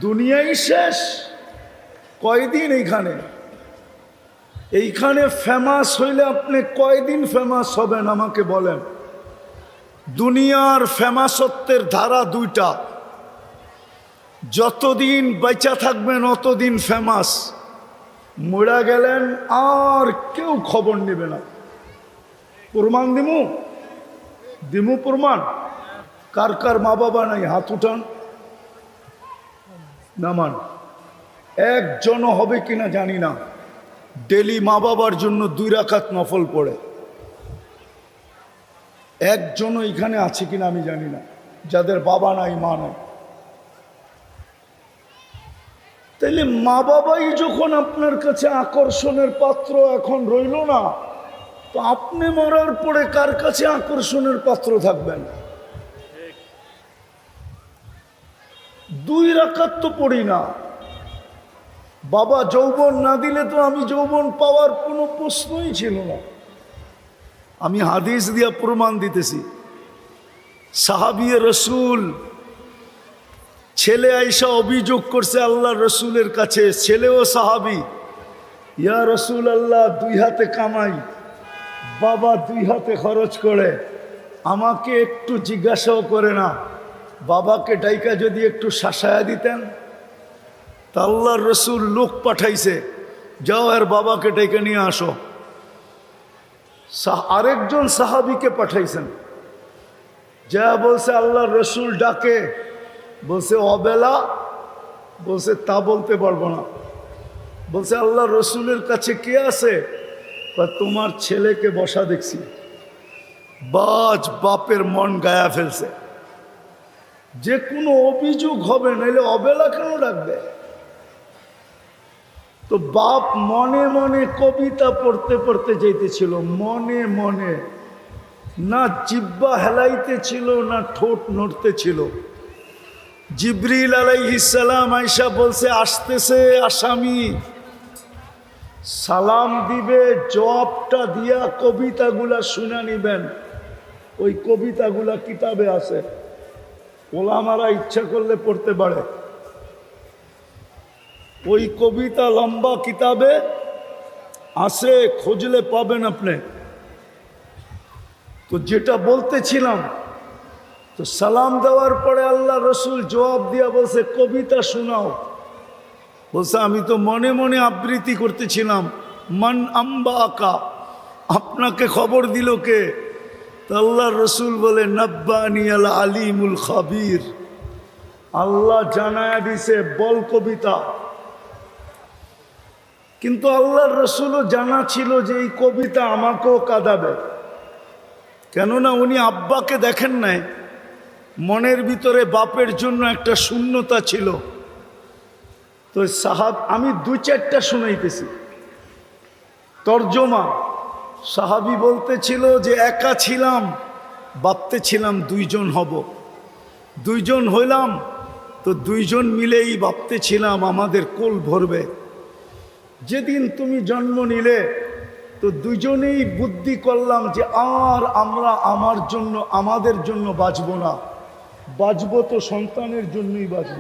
দুনিয়াই শেষ। কয়দিন এইখানে ফেমাস হইলে আপনি কয়দিন ফেমাস হবেন আমাকে বলেন। দুনিয়ার ফেমাসত্বের ধারা দুইটা, যতদিন বেঁচে থাকবেন অতদিন ফেমাস, মরে গেলেন আর কেউ খবর নেবে না। প্রমাণ দিমু প্রমাণ। কার কার মা বাবা নাই হাত উঠান, নামান। একজনও হবে কিনা জানি না ডেলি মা বাবার জন্য 2 রাকাত নফল পড়ে। একজনও এখানে আছে কিনা আমি জানি না যাদের বাবা নাই মা নাই। তাইলে মা বাবাই যখন আপনার কাছে আকর্ষণের পাত্র এখন রইল না, তো আপনি মরার পরে কার কাছে আকর্ষণের পাত্র থাকবেন? 2 রাকাত তো পড়ি না। বাবা যৌবন না দিলে তো আমি যৌবন পাওয়ার কোনো প্রশ্নই ছিল না। আমি হাদিস দিয়া প্রমাণ দিতেছি। সাহাবিয়ে রসুল ছেলে আইসা অভিযোগ করছে আল্লাহ রসুলের কাছে, ছেলেও সাহাবি, ইয়া রসুল আল্লাহ 2 হাতে কামাই, বাবা 2 হাতে খরচ করে, আমাকে একটু জিজ্ঞাসাও করে না, বাবাকে ডাইকা যদি একটু শাসায়া দিতেন। তা আল্লাহর রসুল লোক পাঠাইছে, যাও আর বাবাকে ডাইকা নিয়ে আসো। আরেকজন সাহাবিকে পাঠাইছেন, যা বলছে আল্লাহর রসুল ডাকে, বলছে অবেলা, বলছে তা বলতে পারবো না। বলছে আল্লাহর রসুলের কাছে কে আছে? তোমার ছেলেকে বসা দেখছি। বাপের মন গায়া ফেলছে, যে কোনো অভিযোগ হবে, নাইলে অবেলা কেন ডাকবে? তো বাপ মনে মনে কবিতা পড়তে পড়তে যাইতেছিল, মনে মনে, না জিব্বা হেলাইতে ছিল না ঠোঁট নড়তে ছিল। জিবরিল আলাইহিস সালাম আয়েশা বলছে আসতেছে আসামি, সালাম দিবে, জবাবটা দিয়া কবিতাগুলা শুনে নিবেন। ওই কবিতাগুলা কিতাবে আছে, ওলামারা ইচ্ছা করলে পড়তে পারে। ওই কবিতা লম্বা কিতাবে আছে, খুঁজলে পাবেন আপনি। তো যেটা বলতেছিলাম, তো সালাম দেওয়ার পরে আল্লাহ রসুল জবাব দিয়া বলছে কবিতা শোনাও। বলছে আমি তো মনে মনে আবৃত্তি করতেছিলাম। মান আম্বা আকা, আপনাকে খবর দিল কে? তো আল্লাহ রসুল বলে নব্বানি আল আলিমুল খাবির, আল্লাহ জানায়া দিছে, বল কবিতা। কিন্তু আল্লাহর রসুলও জানা ছিল যে এই কবিতা আমাকেও কাঁদাবে, কেননা উনি আব্বাকে দেখেন নাই। মনের ভিতরে বাপের জন্য একটা শূন্যতা ছিল। তো আমি 2-4টা শুনাইতেছি তর্জমা। সাহাবী বলতেছিল যে একা ছিলাম, ভাবতেছিলাম 2 জন হব, 2 জন হইলাম, তো 2 জন মিলেই ভাবতেছিলাম আমাদের কোল ভরবে। যেদিন তুমি জন্ম নিলে, তো 2 জনেই বুদ্ধি করলাম যে আর আমরা আমাদের জন্য বাঁচব না, বাঁচব তো সন্তানের জন্যই বাঁচব।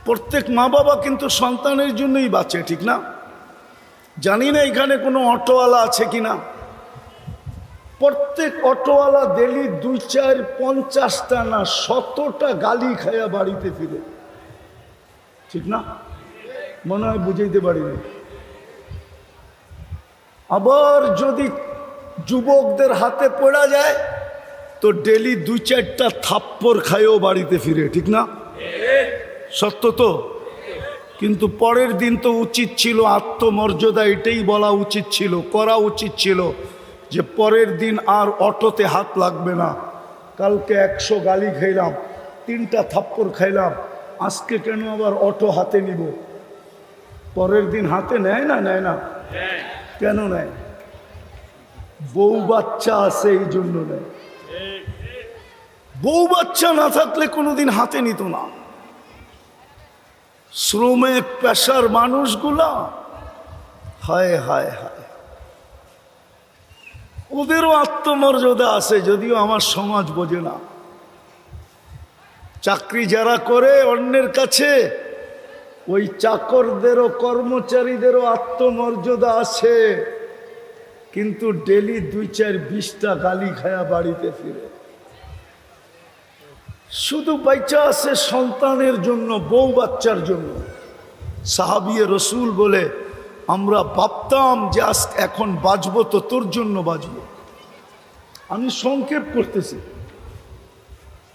প্রত্যেক মা বাবা কিন্তু সন্তানের জন্যই বাঁচে, ঠিক না? জানি না এখানে কোনো অটোওয়ালা আছে কিনা। প্রত্যেক অটোওয়ালা ডেলি 2-4-50টা না 100টা গালি খায়া বাড়িতে ফিরে, ঠিক না? মনে হয় বুঝাইতে পারিনি। আবার যদি যুবকদের হাতে পড়া যায়, তো ডেলি 2-4টা থাপ্পড় খায়ও বাড়িতে ফিরে, ঠিক না? সত্য তো। কিন্তু পরের দিন তো উচিত ছিল, আত্মমর্যাদা এটাই বলা উচিত ছিল, করা উচিত ছিল যে পরের দিন আর অটোতে হাত লাগবে না। কালকে 100 গালি খাইলাম, 3টা থাপ্পড় খাইলাম, আজকে কেন আবার অটো হাতে নিব? পরের দিন হাতে নেয় না? কেন নেয়? বউ বাচ্চা আছে এই জন্য নেয়। বউ বাচ্চা না থাকলে কোনোদিন হাতে নিত না। শ্রমিক পেশার মানুষগুলা, হায় হায় হায়, ওদেরও আত্মমর্যাদা আছে, যদিও আমার সমাজ বোঝে না। চাকরি যারা করে অন্যের কাছে, ওই চাকরদেরও কর্মচারীদেরও আত্মমর্যাদা আছে, কিন্তু ডেলি 2-4-20টা গালি খায়া বাড়িতে ফিরে। শুধু বাইচা আছে সন্তানের জন্য, বউ বাচ্চার জন্য। সাহাবিয়ে রসুল বলে, আমরা ভাবতাম যে আজ এখন বাঁচবো তো তোর জন্য বাঁচবো। আমি সংক্ষেপ করতেছি।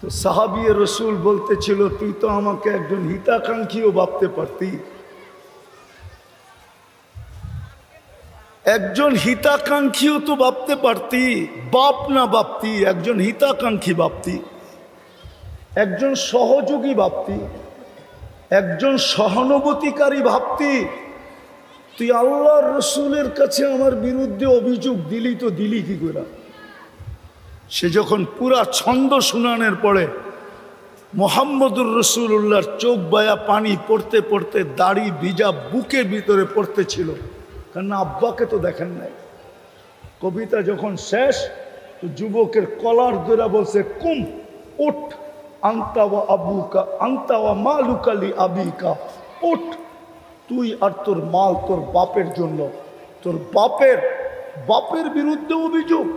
তো সাহাবিয়ে রসুল বলতেছিল, তুই তো আমাকে একজন হিতাকাঙ্ক্ষীও ভাবতে পারতি, একজন হিতাকাঙ্ক্ষীও তো ভাবতে পারতি, বাপ না ভাবতি, একজন হিতাকাঙ্ক্ষী ভাবতি, একজন সহযোগী ভাবতি, একজন সহানুভূতিকারী ভাবতি। তুই আল্লাহর রসুলের কাছে আমার বিরুদ্ধে অভিযোগ দিলি তো দিলি কি করে? সে যখন পুরা ছন্দ শুনানোর পরে মোহাম্মদুর রসুল্লাহর চোখ বায়া পানি পড়তে পড়তে দাড়ি ভিজা বুকের ভিতরে পড়তেছিল, কারণ আব্বাকে তো দেখেন নাই। কবিতা যখন শেষ, তো যুবকের কলার ধরে বলছে, কুম উঠ, আন্তাওয়া আবুকা আন্তাওয়া মালুকালি আবিকা, উঠ, তুই আর তোর মাল তোর বাপের জন্য, তোর বাপের বিরুদ্ধে অভিযোগ।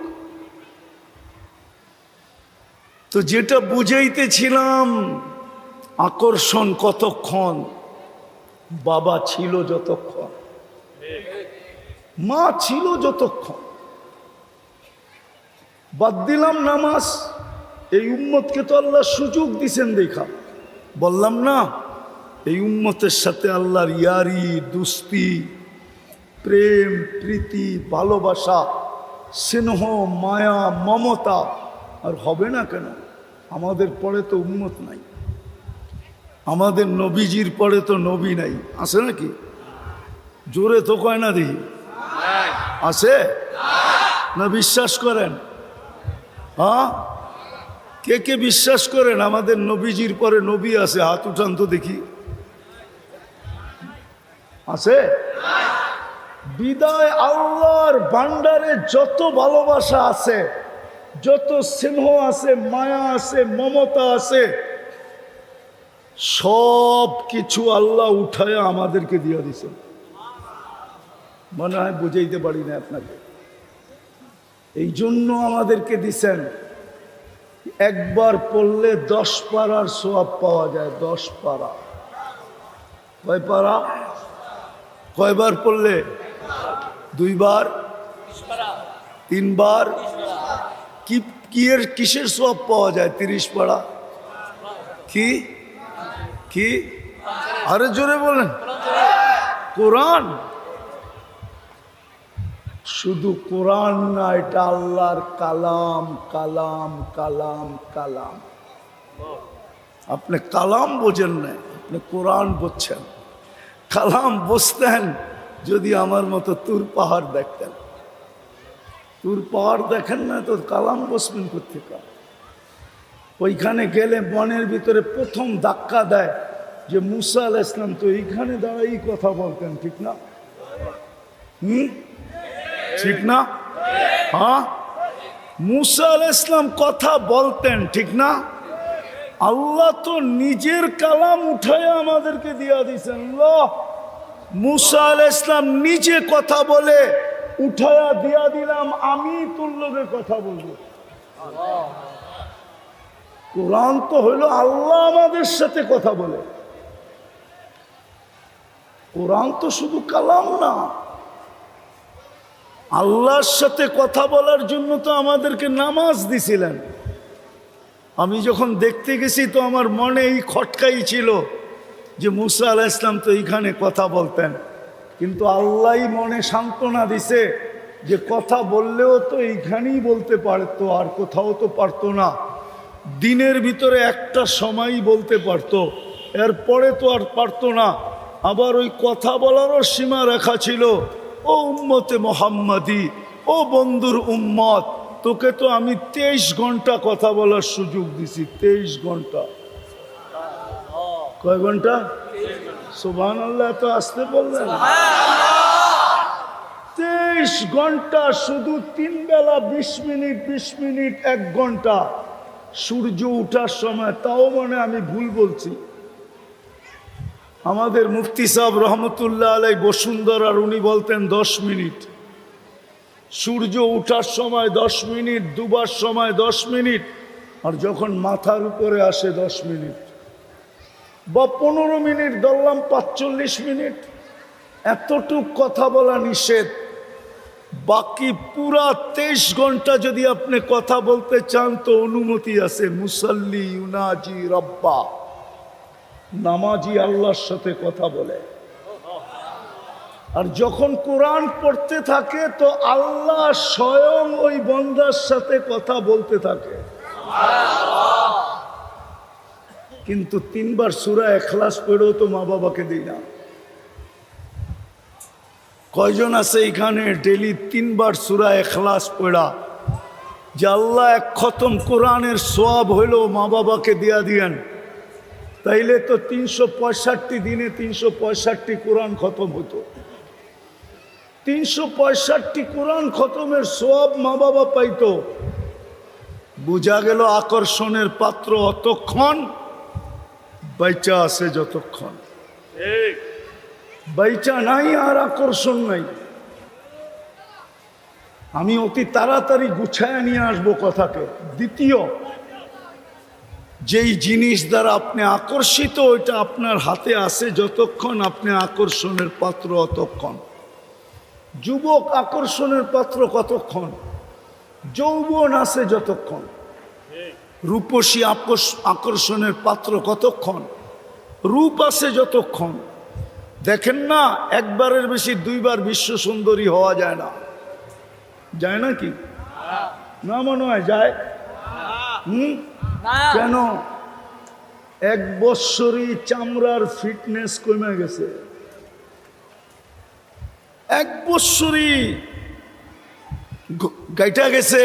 তো যেটা বুঝাইতেছিলাম, আকর্ষণ কতক্ষণ, বাবা ছিল যতক্ষণ, মা ছিল যতক্ষণ। বাদ দিলাম নামাজ, এই উম্মতকে তো আল্লাহ সুযোগ দিছেন দেখা। বললাম না, এই উম্মতের সাথে আল্লাহর ইয়ারি, দুস্তি, প্রেম, প্রীতি, ভালোবাসা, স্নেহ, মায়া, মমতা আর হবে না কেন? আমাদের পরে তো উম্মত নাই, আমাদের নবীজির পরে তো নবী নাই, আছে নাকি? জোরে তো কয় না দেখি, আছে না? বিশ্বাস করেন? হ্যাঁ, কে কে বিশ্বাস করেন আমাদের নবীজির পরে নবী আছে? হাত উঠান তো দেখি। আছে? বিদায় আল্লাহর ভান্ডারে যত ভালোবাসা আছে, যত স্নেহ আছে, মায়া আছে, মমতা আছে, সব কিছু আল্লাহ উঠায় আমাদেরকে দিয়ে দিছেন। মনে হয় বুঝাইতে পারি না আপনাকে। এই জন্য আমাদেরকে দিছেন, একবার পড়লে 10 পারার সওয়াব পাওয়া যায়। 10 পারা। কয় পারা? কয়বার পড়লে? 2 বার, 3 বার। কিসের সওয়াব পাওয়া যায়? 30 পারা। কি কি? আরে জোরে বলেন। কোরআন। শুধু কোরআন না, এটা আল্লাহর কালাম, কালাম, কালাম, কালাম। আপনি কালাম বোঝেন না, আপনি কোরআন বুঝছেন। কালাম বুঝতেন যদি আমার মতো তুর পাহাড় দেখতেন। তুর পাহাড় দেখেন না তো কালাম বসবেন কোথেকে? ওইখানে গেলে মনের ভিতরে প্রথম ধাক্কা দেয় যে মুসা আলাইহিস সালাম তো এইখানে দাঁড়াই কথা বলতেন, ঠিক না? ঠিক না? হ্যাঁ, মুসা আলাইহিস সালাম কথা বলতেন, ঠিক না? আল্লাহ তো নিজের কালাম উঠায় আমাদেরকে দিয়া দিয়েছেন। মুসা আলাইহিস সালাম নিজে কথা বলে উঠায়া দিয়া দিলাম, আমি তোর লগে কথা বলবো। কোরআন তো হইল আল্লাহ আমাদের সাথে কথা বলে। কোরআন তো শুধু কালাম না, আল্লাহর সাথে কথা বলার জন্য তো আমাদেরকে নামাজ দিছিলেন। আমি যখন দেখতে গেছি তো আমার মনে এই খটকাই ছিল যে মুসা আলাইহিস সালাম তো এইখানে কথা বলতেন, কিন্তু আল্লাহই মনে সান্ত্বনা দিছে যে কথা বললেও তো এইখানেই বলতে পারতো, আর কোথাও তো পারতো না। দিনের ভিতরে একটা সময়ই বলতে পারতো, এরপরে তো আর পারতো না। আবার ওই কথা বলারও সীমা রেখা ছিল। ও উম্মতে মোহাম্মদী, ও বন্ধুর উম্মত, তোকে তো আমি 23 ঘন্টা কথা বলার সুযোগ দিছি। 23 ঘন্টা। কয় ঘন্টা? সুবহানাল্লাহ, তো আসতে বললেন। 23 ঘন্টা, শুধু 3 বেলা 20 মিনিট 20 মিনিট 1 ঘন্টা, সূর্য ওঠার সময়, তাও মানে আমি ভুল বলছি, আমাদের মুফতি সাহেব রহমতুল্লাহ আলাই বসুন্ধরার উনি বলতেন 10 মিনিট। সূর্য ওঠার সময় 10 মিনিট, ডুবার সময় 10 মিনিট, আর যখন মাথার উপরে আসে 10 মিনিট, বা 15 মিনিট ধরলাম, 45 মিনিট। এতটুক কথা বলা নিষেধ। বাকি পুরা 23 ঘন্টা যদি আপনি কথা বলতে চান তো অনুমতি আছে। মুসাল্লি ইউনাজি রব্বা, নামাজি আল্লাহর সাথে কথা বলে। আর যখন কোরআন পড়তে থাকে তো আল্লাহ স্বয়ং ওই বান্দার সাথে কথা বলতে থাকে। কিন্তু 3 বার সূরা ইখলাস পড়েও তো মা বাবাকে দিই না। কয়জন আছে এখানে ডেলি 3 বার সূরা ইখলাস পড়া, যে আল্লাহ 1 খতম কোরআনের সওয়াব হইলো মা বাবাকে দিয়া দিয়েন, তাইলে তো 365 দিনে 365 কোরআন খতম হতো। 365 কোরআন খতমের সওয়াব মা বাবা পাইতো। বুঝা গেল আকর্ষণের পাত্র অতক্ষণ, বাইচা আছে যতক্ষণ। বাইচা নাই আর আকর্ষণ নাই। আমি অতি তাড়াতাড়ি গুছায় নিয়ে আসবো কথাকে। দ্বিতীয়, যেই জিনিস দ্বারা আপনি আকর্ষিত ওইটা আপনার হাতে আছে যতক্ষণ, আপনি আকর্ষণের পাত্র অতক্ষণ। যুবক আকর্ষণের পাত্র কতক্ষণ? যৌবন আছে যতক্ষণ। রূপসী আকর্ষণের পাত্র কতক্ষণ? রূপ আছে যতক্ষণ। দেখেন না, একবারের বেশি 2 বার বিশ্ব সুন্দরী হওয়া যায় না। যায় না কি? না মনে হয় যায়। কেন? 1 বৎসরই চামড়ার ফিটনেস কমে গেছে। 1 বৎসরই গাইটা গেছে,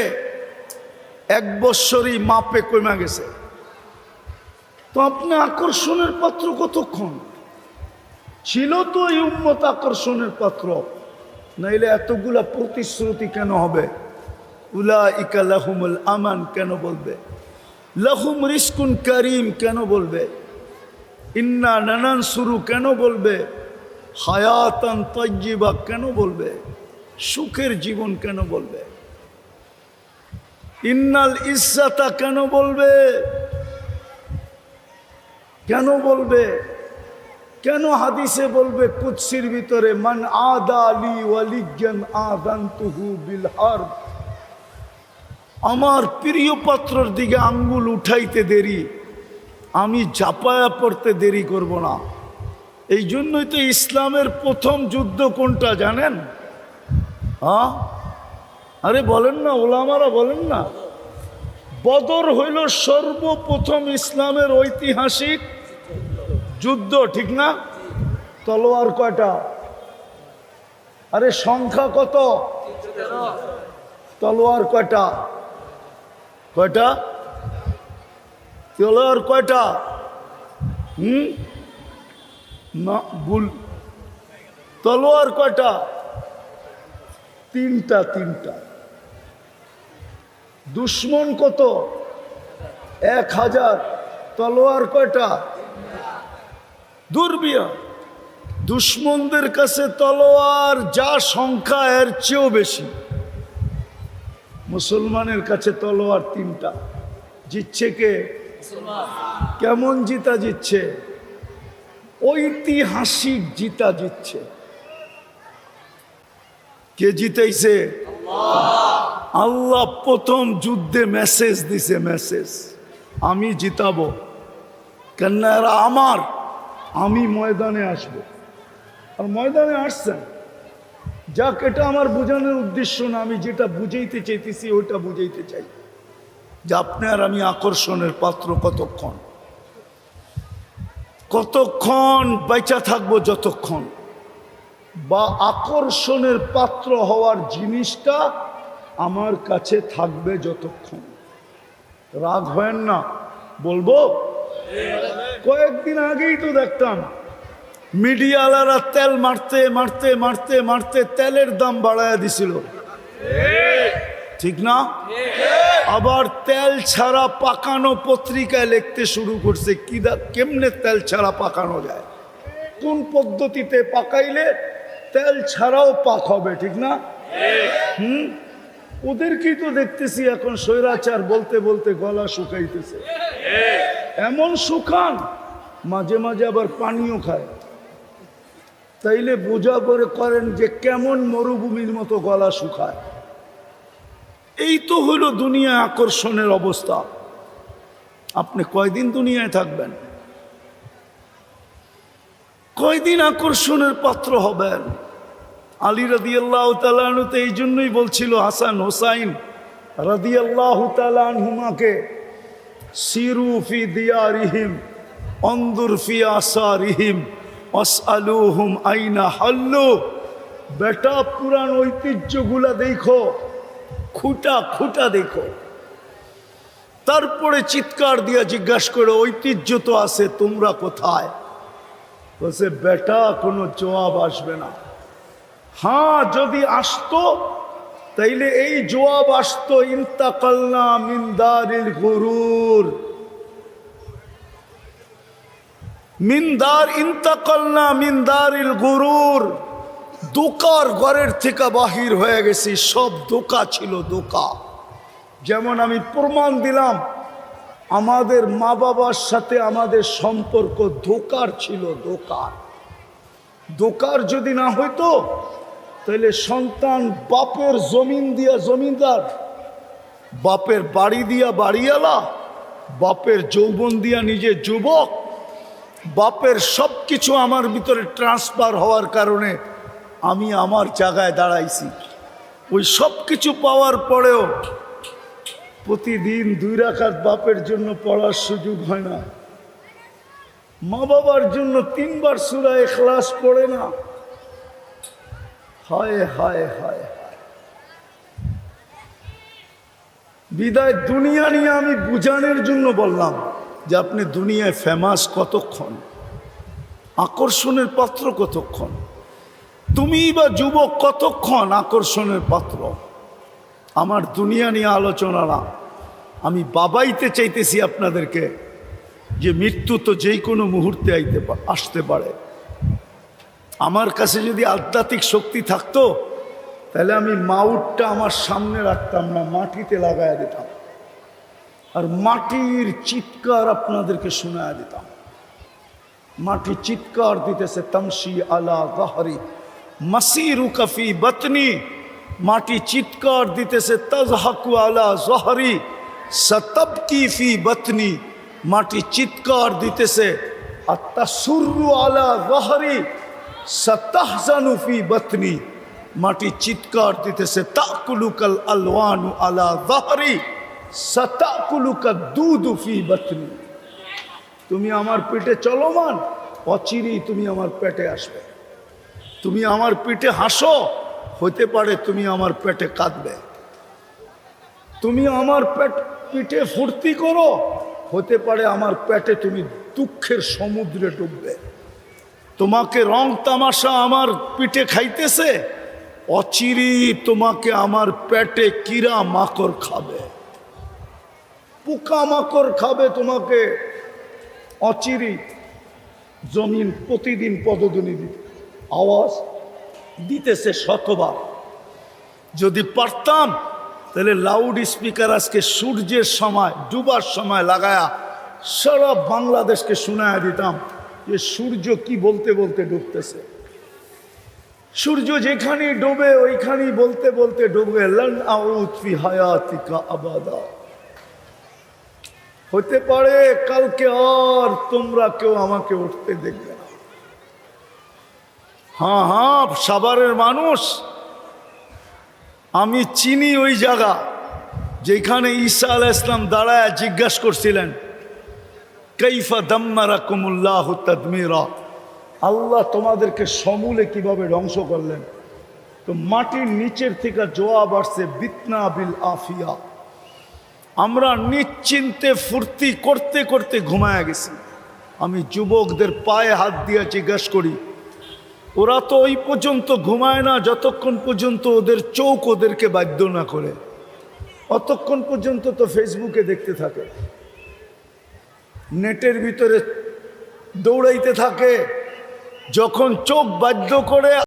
1 বৎসরই মাপে কমে গেছে। তো আপনি আকর্ষণের পাত্র কতক্ষণ? ছিল তো এই উম্মত আকর্ষণের পাত্র, নাইলে এতগুলা প্রতিশ্রুতি কেন হবে? উলাইকা লাহুমুল আমান কেন বলবে? লাহুম রিজকুন কারীম কেন বলবে? ইন্না নানানসুরু কেন বলবে? হায়াতান তাইয়্যিবা কেন বলবে? সুখের জীবন কেন বলবে? ইন্নাল ইজ্জাতা কেন বলবে? কেন বলবে? কেন হাদিসে বলবে কুদসির ভিতরে, মান আদা লি ওয়ালিয়ান আযানতুহু বিল হারব? আমার প্রিয় পাত্রর দিকে আঙ্গুল উঠাইতে দেরি, আমি ঝাঁপায়া পড়তে দেরি করব না। এই জন্যই তো ইসলামের প্রথম যুদ্ধ কোনটা জানেন? হ্যাঁ, আরে বলেন না, ওলামারা বলেন না। বদর হইল সর্বপ্রথম ইসলামের ঐতিহাসিক যুদ্ধ, ঠিক না? তলোয়ার কয়টা? আরে সংখ্যা কত? তলোয়ার কয়টা? কয়টা তলোয়ার কয়টা? না ভুল। তলোয়ার কয়টা? 3টা। 3টা। দুশ্মন কত? 1000। তলোয়ার কয়টা? দুর্বিয়া। দুশ্মনদের কাছে তলোয়ার যা সংখ্যা এর চেয়েও বেশি। মুসলমানের কাছে তলোয়ার 3টা। জিতছে কে? কেমন জিতা জিতছে? ঐতিহাসিক জিতা জিতছে। কে জিতাইছে? আল্লাহ প্রথম যুদ্ধে মেসেজ দিছে, মেসেজ, আমি জিতাবো, কেন এরা আমার, আমি ময়দানে আসবো। আর ময়দানে আসছেন। যাক, এটা আমার বোঝানোর উদ্দেশ্য না, আমি যেটা বুঝাইতে চাইতেছি ওইটা বুঝাইতে চাই, যে আপনার আমি আকর্ষণের পাত্র কতক্ষণ, কতক্ষণ বেঁচে থাকবো, যতক্ষণ, বা আকর্ষণের পাত্র হওয়ার জিনিসটা আমার কাছে থাকবে যতক্ষণ। রাগ হয় না, বলবো। কয়েকদিন আগেই তো দেখতাম মিডিয়াওয়ালারা তেল মারতে মারতে মারতে মারতে তেলের দাম বাড়ায় দিছিল, ঠিক না? আবার তেল ছাড়া পাকানো পত্রিকায় লিখতে শুরু করছে কেমনে তেল ছাড়া পাকানো যায়, কোন পদ্ধতিতে পাকাইলে তেল ছাড়াও পাক হবে, ঠিক না? ওদেরকেই তো দেখতেছি এখন স্বৈরাচার বলতে বলতে গলা শুকাইতেছে, এমন শুকান মাঝে মাঝে আবার পানিও খায়। তাইলে বোঝা করে করেন যে কেমন মরুভূমির মতো গলা শুকায়। এই তো হলো দুনিয়া আকর্ষণের অবস্থা। আপনি কয়দিন দুনিয়ায় থাকবেন? কয়দিন আকর্ষণের পাত্র হবেন? আলী রাদিয়াল্লাহু তাআলা আনহু তো এই জন্যই বলছিল হাসান হোসাইন রাদিয়াল্লাহু তাআলা আনহুমাকে, সিরু ফি দিয়ারিহিম অনজুর ফি আসারিহিম আসআলুহুম আইনা হাল্লু। বেটা পুরান ঐতিহ্যগুলা দেখো, খুঁটা খুঁটা দেখো, তারপরে চিৎকার দিয়া জিজ্ঞাসা করো ঐতিহ্য তো আছে, তোমরা কোথায়? বলছে বেটা কোনো জবাব আসবে না। হ্যাঁ, যদি আসতো তাইলে এই জবাব আসতো, ইন্তাকালনা মিন দারিল গুরুর, ইন্তাকালনা মিন দারিল গুরুর। দোকার ঘরের থেকে বাহির হয়ে গেছি, সব দোকা ছিল, দোকা। যেমন আমি প্রমাণ দিলাম আমাদের মা বাবার সাথে আমাদের সম্পর্ক দোকার ছিল, দোকার। দোকার যদি না হইতো তাহলে সন্তান বাপের জমিন দিয়া জমিদার, বাপের বাড়ি দিয়া বাড়িওয়ালা, বাপের যৌবন দিয়া নিজে যুবক, বাপের সব কিছু আমার ভিতরে ট্রান্সফার হওয়ার কারণে আমি আমার জায়গায় দাঁড়াইছি। ওই সব কিছু পাওয়ার পরেও প্রতিদিন 2 রাকাত বাপের জন্য পড়ার সুযোগ হয় না, মা বাবার জন্য 3 বার সূরা ইখলাস পড়ে না। হায় হায় হায়। বিদায় দুনিয়া নিয়ে আমি বুঝানোর জন্য বললাম যে আপনি দুনিয়ায় ফেমাস কতক্ষণ, আকর্ষণের পাত্র কতক্ষণ, তুমি বা যুবক কতক্ষণ আকর্ষণের পাত্র। আমার দুনিয়া নিয়ে আলোচনা না, আমি বাবাইতে চাইতেছি আপনাদেরকে যে মৃত্যু তো যেই কোনো মুহূর্তে আসতে পারে। আমার কাছে যদি আধ্যাত্মিক শক্তি থাকতো তাহলে আমি মাউটটা আমার সামনে রাখতাম না, মাটিতে লাগাইয়া দিতাম, আর মাটির চিৎকার আপনাদেরকে শোনায়া দিতাম। মাটি চিৎকার দিতেছে, তামশি আলা যাহরি মাসিরুকা ফি বাতনি। মাটি চিৎকার দিতেছে, তাজহাকু আলা যাহরি সাতাবকি ফি বাতনি। মাটি চিৎকার দিতেছে, আতাসুররু আলা যাহরি সাতাহজানু ফি বাতনি। মাটি চিৎকার দিতেছে, তাকুলুকাল আলওয়ানু আলা যাহরি সাতাকুলুকা দুদু ফি বাতনি। তুমি আমার পেটে চলমান, অচিরেই তুমি আমার পেটে আসবে। তুমি আমার পেটে হাসো, হতে পারে তুমি আমার পেটে কাঁদবে। তুমি আমার পিঠে ফুর্তি করো, হতে পারে আমার পেটে তুমি দুঃখের সমুদ্রে ডুববে। তোমাকে রং তামাশা আমার পিঠে খাইতেছে, অচিরেই তোমাকে আমার পেটে কিরা মাকড় খাবে, পোকা মাকড় খাবে তোমাকে অচিরেই। জমিন প্রতিদিন পদধ্বনি দিতে আওয়াজ দিতেছে শতবার। যদি পারতাম তাহলে লাউড স্পিকার আজকে সূর্যের সময় ডুবার সময় লাগায়া সারা বাংলাদেশকে শোনায়া দিতাম যে সূর্য কি বলতে বলতে ডুবতেছে। সূর্য যেখানে ডোবে ওইখানেই বলতে বলতে ডুববে, লান আউদ ফি হায়াতিকা আবাদা। হতে পারে কালকে আর তোমরা কেউ আমাকে উঠতে দেখবে না। হ্যাঁ হ্যাঁ, সাভারের মানুষ, আমি চিনি ওই জায়গা যেখানে ঈসা আলাইহিস সালাম দাঁড়ায় জিজ্ঞাসা করছিলেন, কাইফা দাম্মারাকুমুল্লাহু তাদমিরা, আল্লাহ তোমাদেরকে সমূলে কিভাবে ধ্বংস করলেন। তো মাটির নিচের থেকে জবাব আসছে, বিতনা বিল আফিয়া। আমরা নিশ্চিন্তে ফুর্তি করতে করতে ঘুমায়া গেছি। আমি যুবকদের পায়ে হাত দিয়ে জিজ্ঞাসা করি, ওরা তো ওই পর্যন্ত ঘুমায় না যতক্ষণ পর্যন্ত ওদের চোখ ওদেরকে বাধ্য না করে। অতক্ষণ পর্যন্ত তো ফেসবুকে দেখতে থাকে, নেটের ভিতরে দৌড়াইতে থাকে। যখন চোখ বাধ্য করে